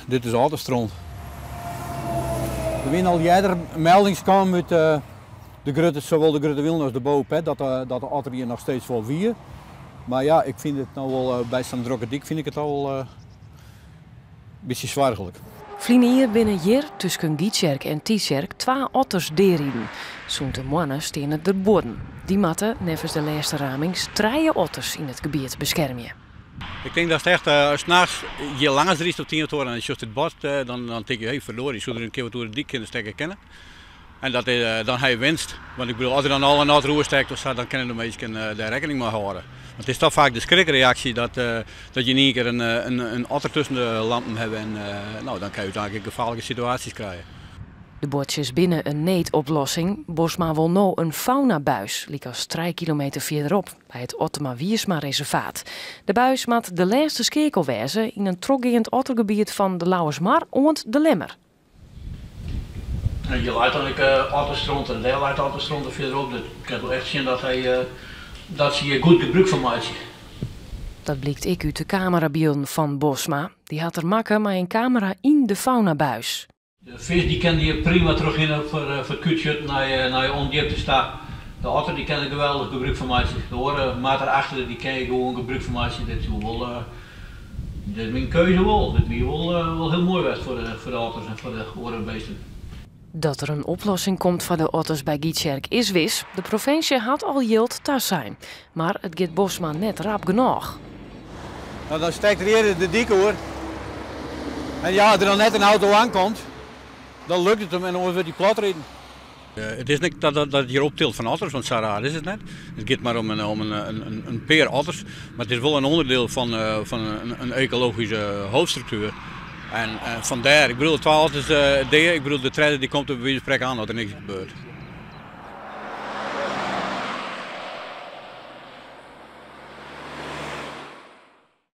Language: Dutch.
Dit is Autostrand. Er zijn al eerder meldingen komen uit zowel de grote wielen als de bouwpet dat de auto hier nog steeds vol vier. Maar ja, ik vind het nou wel bij zo'n drukke dik vind ik het al wel een beetje zwaargelijk. Vlienier binnen hier tussen Gietjerk en Tiesjerk 2 otters deerrieden. Zo'n de mannen staan het erboven. Die matten, nevens de laatste ramings, 3 otters in het gebied beschermen. Ik denk dat het echt, s'nachts je langer is op 10 uur en je het bos, dan denk je, hey, verloren, je zou er een keer wat door de dik kunnen steken kennen. En dat dan hij winst. Want ik bedoel, als er dan al een auto roer steekt of zo, dan kunnen de mensen daar rekening mee houden. Want het is toch vaak de schrikreactie dat je niet een keer een otter tussen de lampen hebt en nou, dan kan je uiteindelijk gevaarlijke situaties krijgen. De bordjes binnen een neetoplossing. Bosma wil nou een faunabuis, liek als 3 kilometer verderop, bij het Ottema-Wiersma-reservaat. De buis maakt de laatste skekel wezen in een troggeend ottergebied van de Lauwersmar ont de Lemmer. Je laat dan ook Autostrand en deel uit Autostrand verderop. Dat kan wel echt zien dat ze hier goed gebruik van maken. Dat blijkt ik uit de camerabeelden van Bosma. Die had er makken met een camera in de faunabuis. De vis die kan je prima terug in voor kutschut naar je ondiepte staan. De otter die kan er geweldig gebruik van maken. De oren maat erachter die kan je gewoon gebruik van maken. Dat is mijn keuze wel. Dat is wel heel mooi was voor de otters en voor de orenbeesten. Dat er een oplossing komt voor de otters bij Gietjerk is wis. De provincie had al yield thuis zijn. Maar het gaat Bosma net rap genoeg. Nou, dan steekt er hier de dik hoor. En ja, als er dan net een auto aankomt, dan lukt het hem en dan wordt hij plat rijden. Het is niet dat het hier optilt van otters, want zo raar is het net. Het gaat maar om een paar otters, maar het is wel een onderdeel van een ecologische hoofdstructuur. En vandaar, ik bedoel, 12 otters, ik bedoel, de treden die komt op wie spreken aan dat er niks gebeurt.